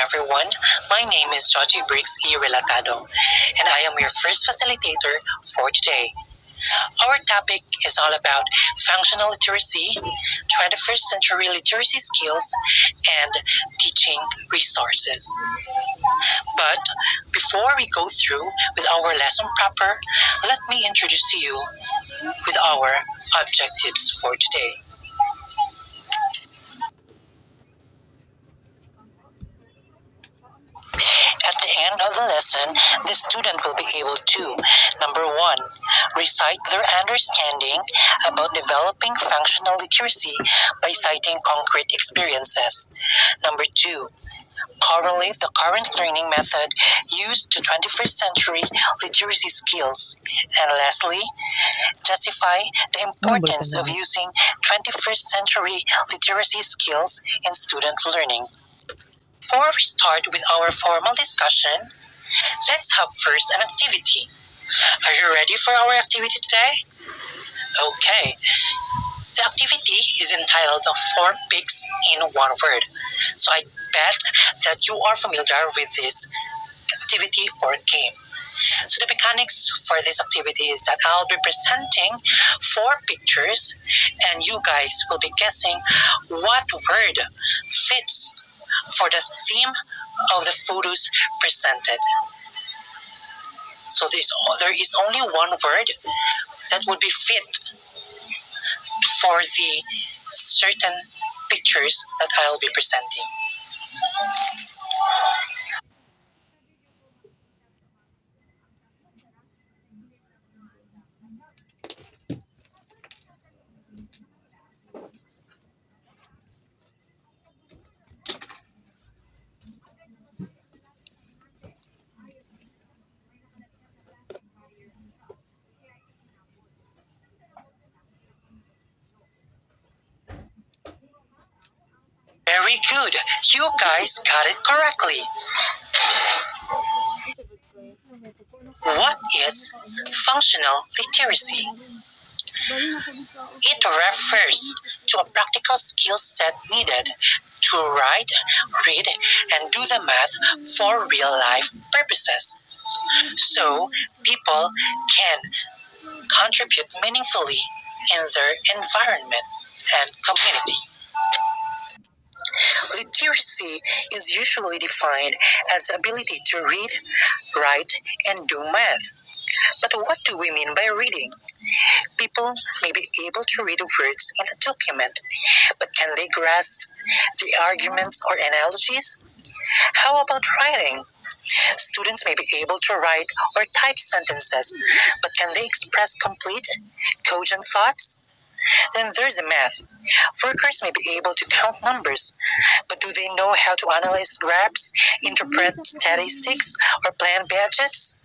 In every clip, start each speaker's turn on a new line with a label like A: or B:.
A: everyone. My name is Joji Briggs E. Relatado, and I am your first facilitator for today. Our topic is all about functional literacy, 21st century literacy skills, and teaching resources. But before we go through with our lesson proper, let me introduce to you with our objectives for today. At the end of the lesson, the student will be able to, number one, recite their understanding about developing functional literacy by citing concrete experiences. Number two, correlate the current learning method used to 21st century literacy skills. And lastly, justify the importance of using 21st century literacy skills in student learning. Before we start with our formal discussion, let's have first an activity. Are you ready for our activity today? Okay. The activity is entitled 4 Pigs in 1 Word. So I bet that you are familiar with this activity or game. So the mechanics for this activity is that I'll be presenting 4 pictures and you guys will be guessing what word fits for the theme of the photos presented. So there is only one word that would be fit for the certain pictures that I'll be presenting. Very good. You guys got it correctly. What is functional literacy? It refers to a practical skill set needed to write, read, and do the math for real-life purposes. So people can contribute meaningfully in their environment and community. Literacy is usually defined as the ability to read, write, and do math. But what do we mean by reading? People may be able to read words in a document, but can they grasp the arguments or analogies? How about writing? Students may be able to write or type sentences, but can they express complete, cogent thoughts? Then there's math. Workers may be able to count numbers, but do they know how to analyze graphs, interpret statistics, or plan budgets?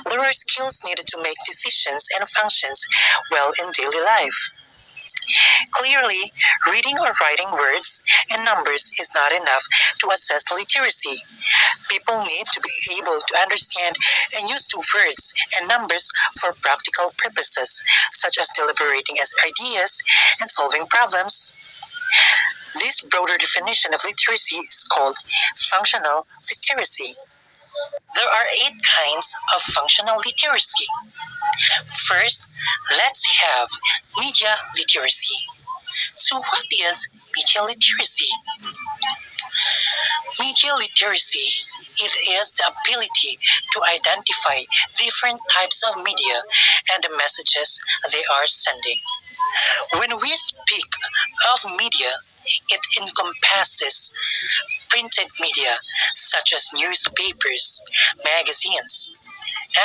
A: There are skills needed to make decisions and functions well in daily life. Clearly, reading or writing words and numbers is not enough to assess literacy. People need to be able to understand and use the words and numbers for practical purposes, such as deliberating as ideas and solving problems. This broader definition of literacy is called functional literacy. There are 8 kinds of functional literacy. First, let's have media literacy. So what is media literacy? Media literacy, it is the ability to identify different types of media and the messages they are sending. When we speak of media, it encompasses printed media such as newspapers, magazines,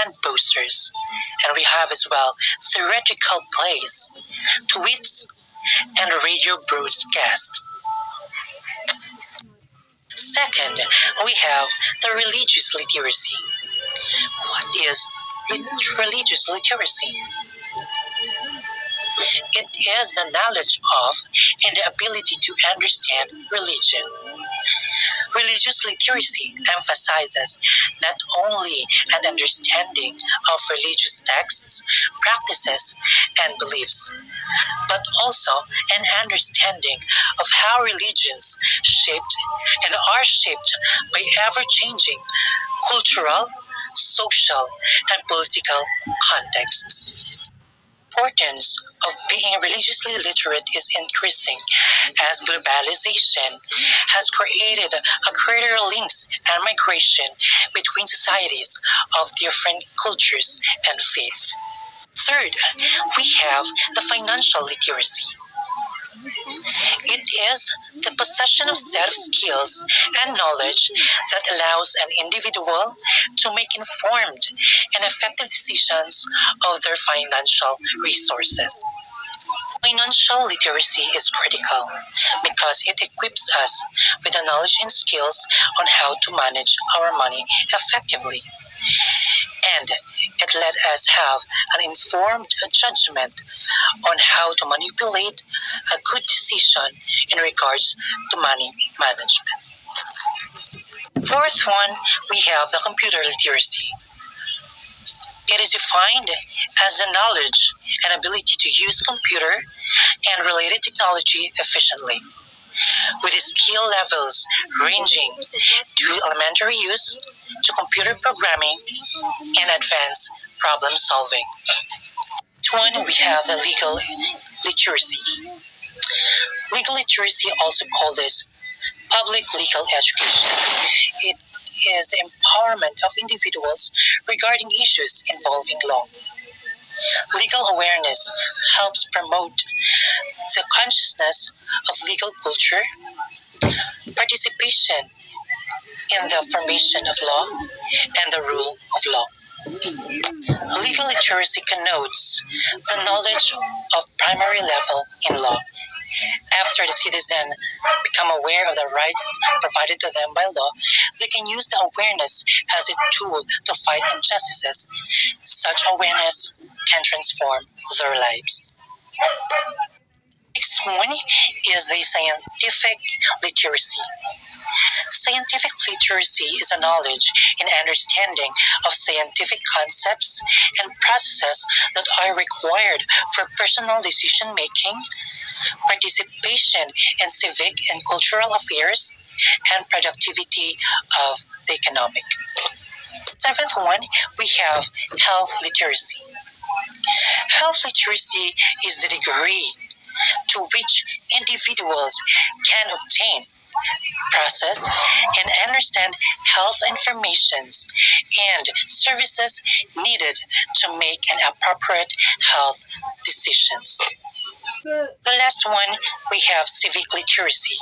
A: and posters. And we have as well theatrical plays, tweets, and radio broadcasts. Second, we have the religious literacy. What is religious literacy? It is the knowledge of and the ability to understand religion. Religious literacy emphasizes not only an understanding of religious texts, practices, and beliefs, but also an understanding of how religions shaped and are shaped by ever-changing cultural, social, and political contexts. The importance of being religiously literate is increasing as globalization has created a greater links and migration between societies of different cultures and faiths. Third, we have the financial literacy. It is the possession of set of skills and knowledge that allows an individual to make informed and effective decisions of their financial resources. Financial literacy is critical because it equips us with the knowledge and skills on how to manage our money effectively. And it let us have an informed judgment on how to manipulate a good decision in regards to money management. Fourth one, we have the computer literacy. It is defined as the knowledge and ability to use computer and related technology efficiently, with skill levels ranging to elementary use to computer programming and advanced problem solving. One, we have the legal literacy. Legal literacy, also called as public legal education. It is the empowerment of individuals regarding issues involving law. Legal awareness helps promote the consciousness of legal culture, participation in the formation of law, and the rule of law. Legal literacy connotes the knowledge of primary level in law. After the citizen become aware of the rights provided to them by law, they can use the awareness as a tool to fight injustices. Such awareness can transform their lives. Next one is the scientific literacy. Scientific literacy is a knowledge and understanding of scientific concepts and processes that are required for personal decision making, participation in civic and cultural affairs, and productivity of the economic. Seventh one, we have health literacy. Health literacy is the degree to which individuals can obtain, process, and understand health informations and services needed to make an appropriate health decisions. The last one, we have civic literacy.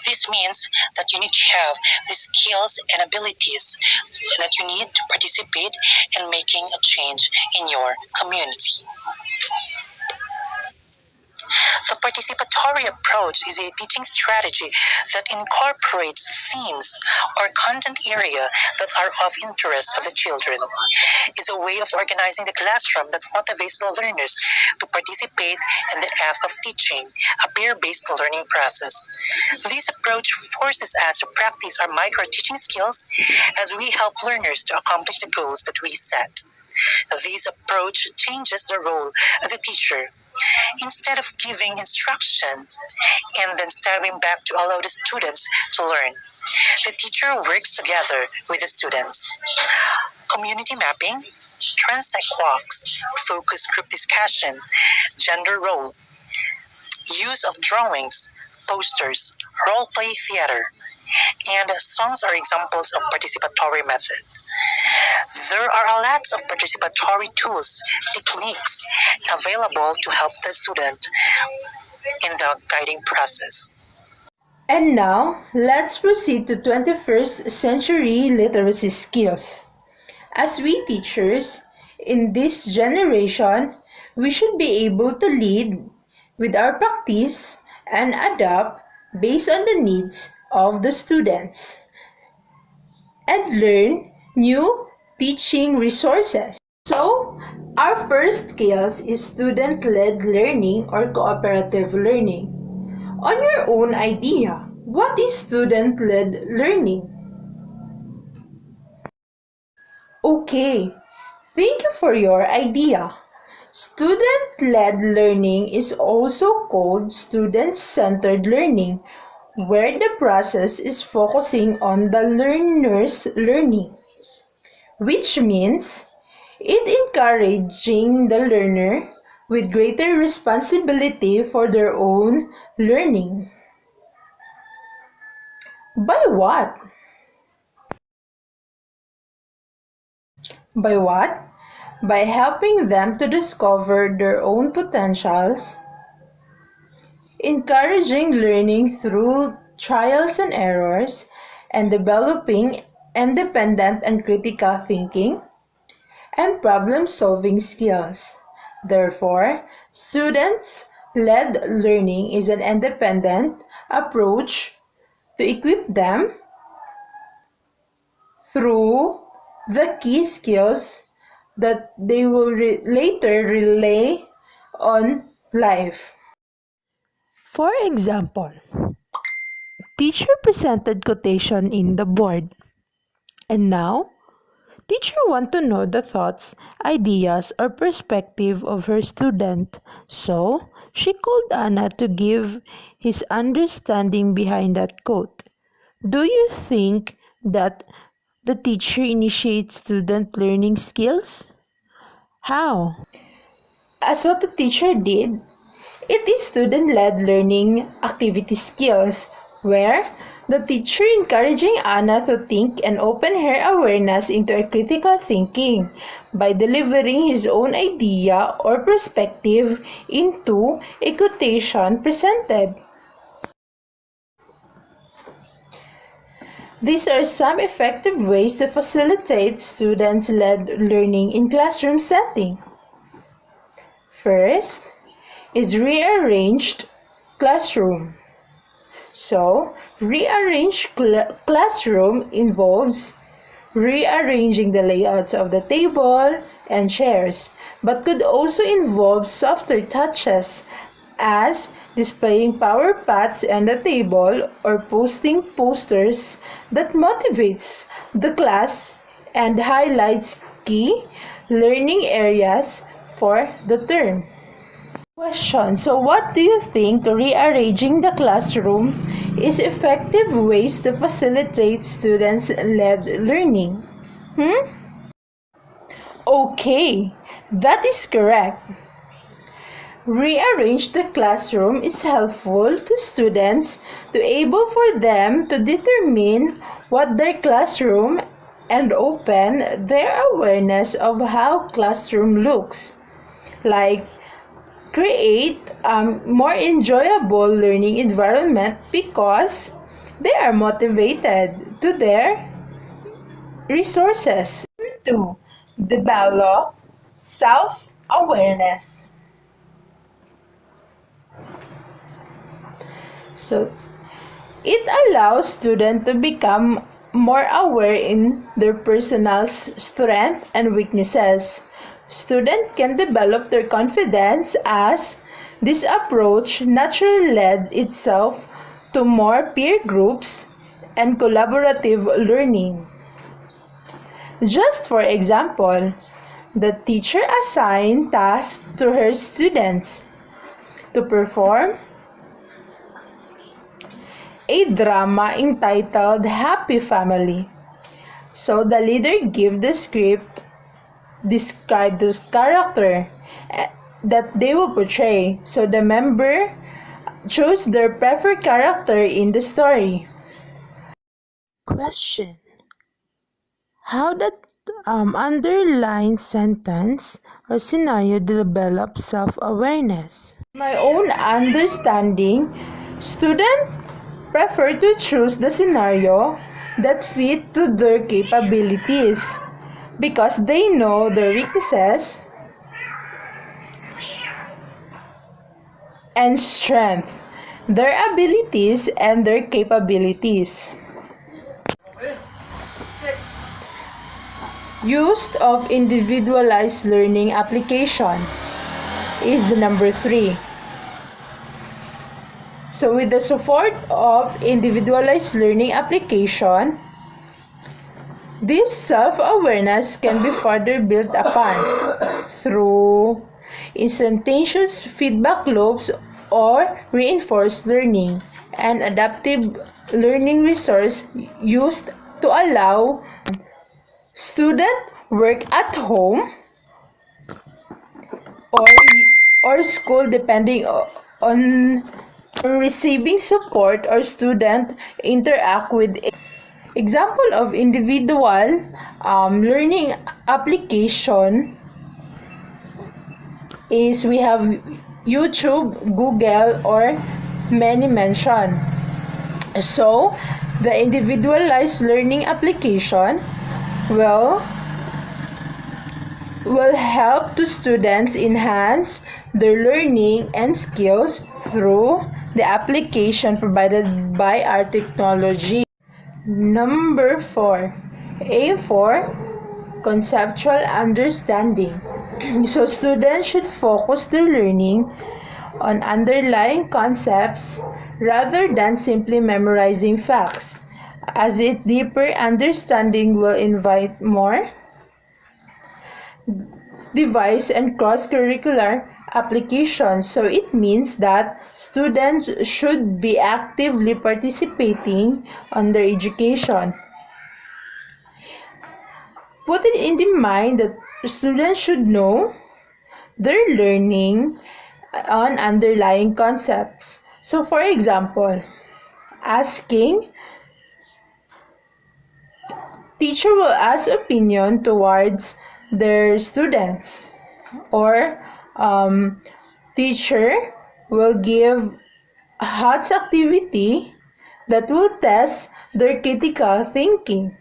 A: This means that you need to have the skills and abilities that you need to participate in making a change in your community. The participatory approach is a teaching strategy that incorporates themes or content area that are of interest of the children. It's a way of organizing the classroom that motivates the learners to participate in the act of teaching, a peer-based learning process. This approach forces us to practice our micro-teaching skills as we help learners to accomplish the goals that we set. This approach changes the role of the teacher. Instead of giving instruction and then stepping back to allow the students to learn, the teacher works together with the students. Community mapping, transect walks, focus group discussion, gender role, use of drawings, posters, role-play theater, and songs are examples of participatory method. There are lots of participatory tools, techniques available to help the student in the guiding process.
B: And now, let's proceed to 21st century literacy skills. As we teachers in this generation, we should be able to lead with our practice and adapt based on the needs of the students and learn new teaching resources. So, our first skills is student-led learning or cooperative learning. On your own idea, What is student-led learning? Okay, thank you for your idea. Student-led learning is also called student-centered learning, where the process is focusing on the learner's learning, which means it encouraging the learner with greater responsibility for their own learning. By what? By what? By helping them to discover their own potentials, encouraging learning through trials and errors, and developing independent and critical thinking and problem-solving skills. Therefore, students-led learning is an independent approach to equip them through the key skills that they will later rely on life. For example, teacher presented quotation in the board, and now teacher want to know the thoughts, ideas, or perspective of her student. So, she called Anna to give his understanding behind that quote. Do you think that the teacher initiates student learning skills? How? As what the teacher did, it is student-led learning activity skills, where the teacher encouraging Anna to think and open her awareness into a critical thinking by delivering his own idea or perspective into a quotation presented. These are some effective ways to facilitate students-led learning in classroom setting. First is rearranged classroom. So, rearranged classroom involves rearranging the layouts of the table and chairs, but could also involve softer touches as displaying power paths on the table or posting posters that motivates the class and highlights key learning areas for the term. Question. So what do you think rearranging the classroom is effective ways to facilitate students-led learning? Okay, that is correct. Rearrange the classroom is helpful to students to able for them to determine what their classroom and open their awareness of how classroom looks. Like create a more enjoyable learning environment because they are motivated to their resources. 2. Develop self-awareness. So, it allows students to become more aware in their personal strengths and weaknesses. Students can develop their confidence as this approach naturally lends itself to more peer groups and collaborative learning. Just for example, the teacher assigned tasks to her students to perform a drama entitled Happy Family. So the leader gave the script, describe the character that they will portray. So the member chose their preferred character in the story. Question. How that underlined sentence or scenario develops self-awareness? My own understanding, students prefer to choose the scenario that fit to their capabilities because they know their weaknesses and strength, their abilities and their capabilities. Use of individualized learning application is the number 3. So with the support of individualized learning application, this self-awareness can be further built upon through instantaneous feedback loops or reinforced learning and adaptive learning resource used to allow student work at home or or school depending on receiving support or student interact with example of individual learning application is we have YouTube, Google, or many mention. So the individualized learning application will help to students enhance their learning and skills through the application provided by our technology. Number 4. A for conceptual understanding. So students should focus their learning on underlying concepts rather than simply memorizing facts, as its deeper understanding will invite more device and cross-curricular applications. So it means that students should be actively participating on their education. Put it in the mind that students should know their learning on underlying concepts. So for example, asking teacher will ask opinion towards their students, or teacher will give HOTS activity that will test their critical thinking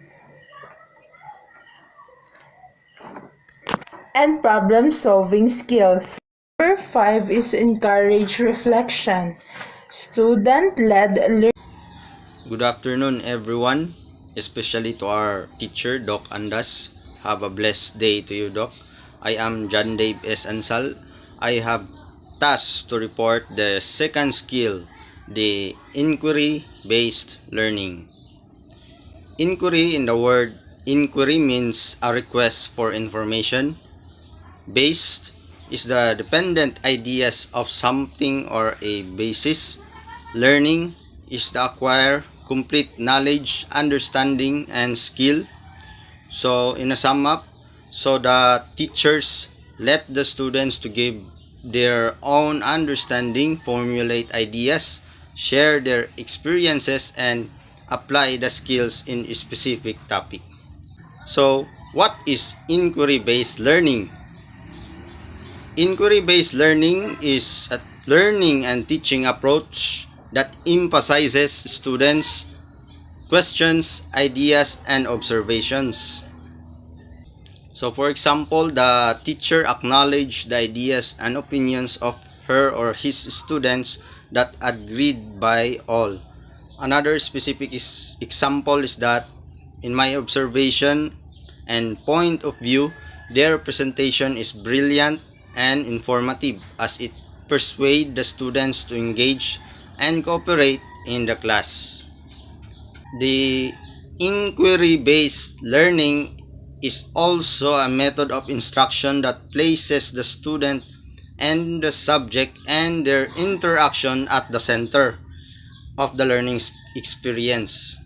B: and problem solving skills. Number 5 is encourage reflection. Student-led learning.
C: Good afternoon everyone, especially to our teacher Doc Andas. Have a blessed day to you, Doc. I am John Dave S. Ansal. I have tasked to report the second skill, the inquiry-based learning. Inquiry in the word inquiry means a request for information. Based is the dependent ideas of something or a basis. Learning is to acquire complete knowledge, understanding, and skill. So in a sum up, so the teachers let the students to give their own understanding, formulate ideas, share their experiences, and apply the skills in a specific topic. So what is inquiry-based learning? Inquiry-based learning is a learning and teaching approach that emphasizes students' questions, ideas, and observations. So for example, the teacher acknowledged the ideas and opinions of her or his students that agreed by all. Another specific example is that in my observation and point of view, their presentation is brilliant and informative as it persuades the students to engage and cooperate in the class. The inquiry-based learning is also a method of instruction that places the student and the subject and their interaction at the center of the learning experience.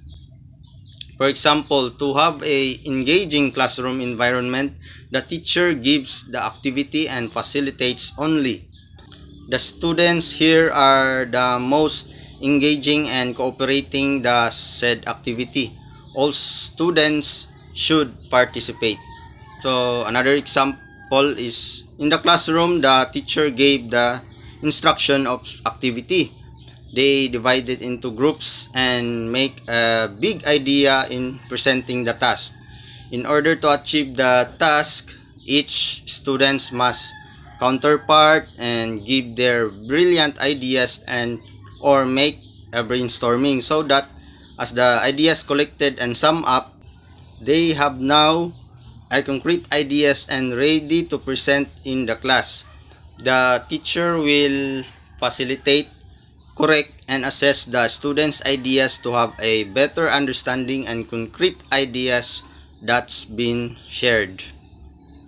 C: For example, to have a engaging classroom environment, the teacher gives the activity and facilitates only. The students here are the most engaging and cooperating the said activity. All students should participate. So another example is in the classroom, the teacher gave the instruction of activity. They divided into groups and make a big idea in presenting the task. In order to achieve the task, each students must counterpart and give their brilliant ideas and or make a brainstorming, so that as the ideas collected and sum up, they have now a concrete ideas and ready to present in the class. The teacher will facilitate, correct, and assess the students' ideas to have a better understanding and concrete ideas that's been shared.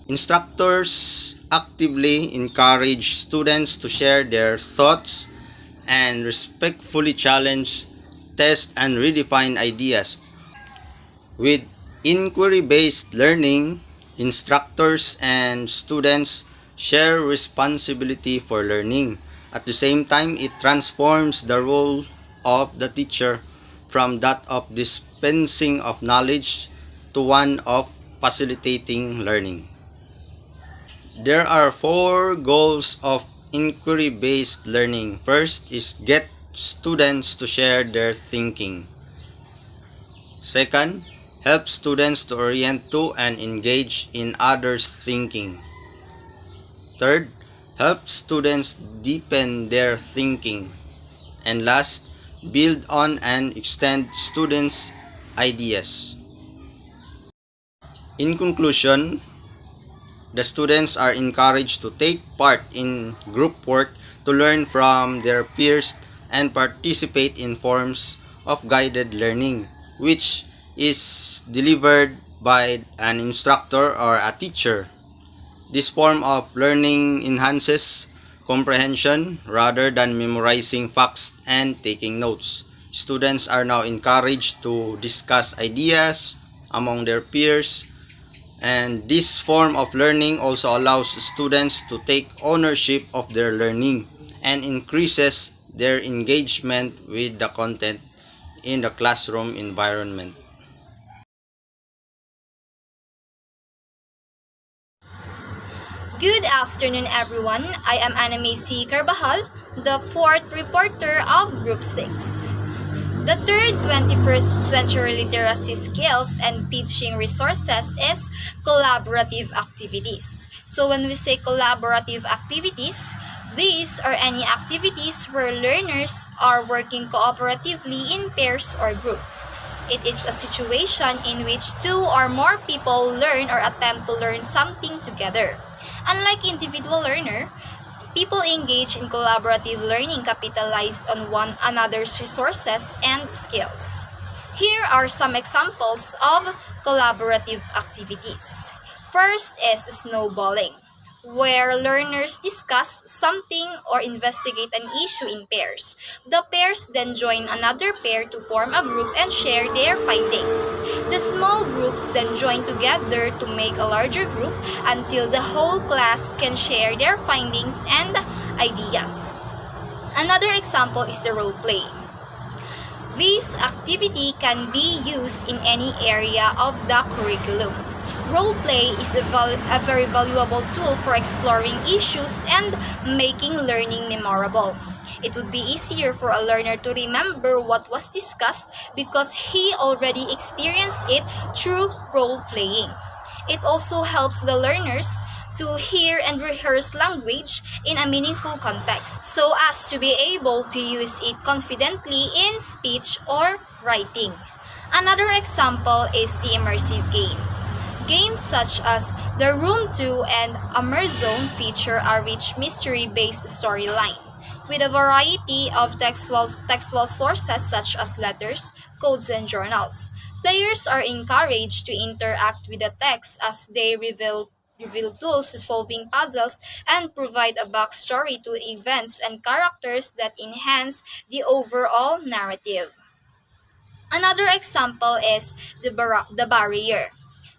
C: Instructors actively encourage students to share their thoughts and respectfully challenge, test, and redefine ideas. With inquiry-based learning, instructors and students share responsibility for learning. At the same time, it transforms the role of the teacher from that of dispensing of knowledge to one of facilitating learning. There are four goals of inquiry-based learning. First is get students to share their thinking. Second, help students to orient to and engage in others' thinking. Third, help students deepen their thinking. And last, build on and extend students' ideas. In conclusion, the students are encouraged to take part in group work to learn from their peers and participate in forms of guided learning, which is delivered by an instructor or a teacher. This form of learning enhances comprehension rather than memorizing facts and taking notes. Students are now encouraged to discuss ideas among their peers, and this form of learning also allows students to take ownership of their learning and increases their engagement with the content in the classroom environment.
D: Good afternoon, everyone. I am Anime C. Carbajal, the fourth reporter of Group 6. The third 21st century literacy skills and teaching resources is collaborative activities. So when we say collaborative activities, these are any activities where learners are working cooperatively in pairs or groups. It is a situation in which two or more people learn or attempt to learn something together. Unlike individual learner, people engage in collaborative learning capitalized on one another's resources and skills. Here are some examples of collaborative activities. First is snowballing, where learners discuss something or investigate an issue in pairs. The pairs then join another pair to form a group and share their findings. The small groups then join together to make a larger group until the whole class can share their findings and ideas. Another example is the role play. This activity can be used in any area of the curriculum. Role-play is a very valuable tool for exploring issues and making learning memorable. It would be easier for a learner to remember what was discussed because he already experienced it through role-playing. It also helps the learners to hear and rehearse language in a meaningful context so as to be able to use it confidently in speech or writing. Another example is the immersive games. Games such as The Room 2 and Immerse Zone feature a rich mystery-based storyline, with a variety of textual sources such as letters, codes, and journals. Players are encouraged to interact with the text as they reveal tools to solving puzzles and provide a backstory to events and characters that enhance the overall narrative. Another example is the barrier.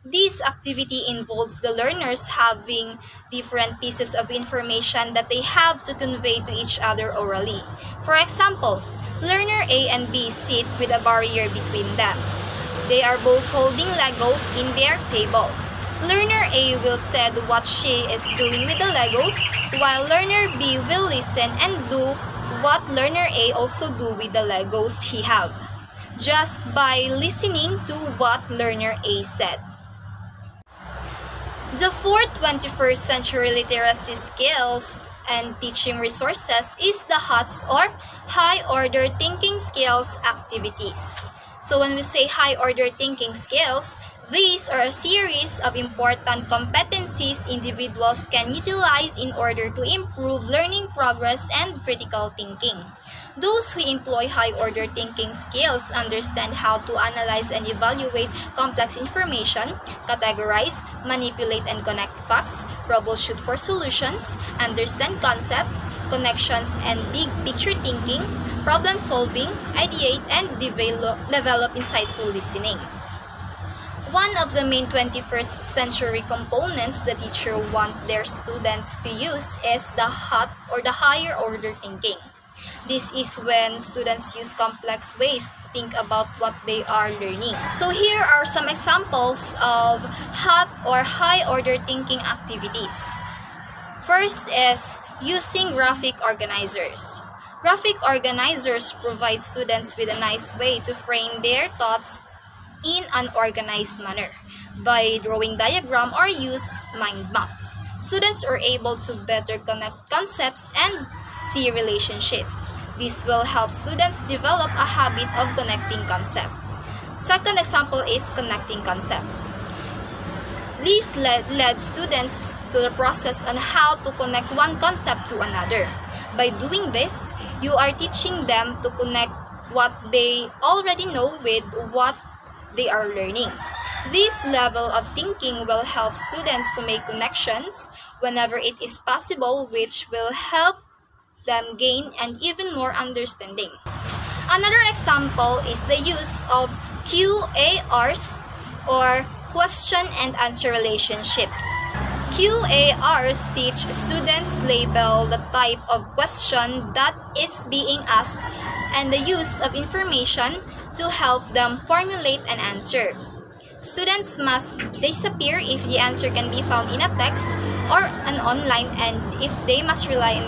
D: This activity involves the learners having different pieces of information that they have to convey to each other orally. For example, learner A and B sit with a barrier between them. They are both holding Legos in their table. Learner A will say what she is doing with the Legos, while learner B will listen and do what learner A also do with the Legos he have, just by listening to what learner A said. The fourth 21st century literacy skills and teaching resources is the HOTS or High Order Thinking Skills activities. So when we say high order thinking skills, these are a series of important competencies individuals can utilize in order to improve learning progress and critical thinking. Those who employ high-order thinking skills understand how to analyze and evaluate complex information, categorize, manipulate and connect facts, troubleshoot for solutions, understand concepts, connections and big picture thinking, problem solving, ideate, and develop insightful listening. One of the main 21st century components the teacher wants their students to use is the HOT or the higher order thinking. This is when students use complex ways to think about what they are learning. So here are some examples of HOT or high order thinking activities. First is using graphic organizers. Graphic organizers provide students with a nice way to frame their thoughts in an organized manner. By drawing diagram or use mind maps, students are able to better connect concepts and see relationships. This will help students develop a habit of connecting concepts. Second example is connecting concept. This led students to the process on how to connect one concept to another. By doing this, you are teaching them to connect what they already know with what they are learning. This level of thinking will help students to make connections whenever it is possible, which will help them gain an even more understanding. Another example is the use of QARs or question and answer relationships. QARs teach students label the type of question that is being asked and the use of information to help them formulate an answer. Students must disappear if the answer can be found in a text or an online and if they must rely on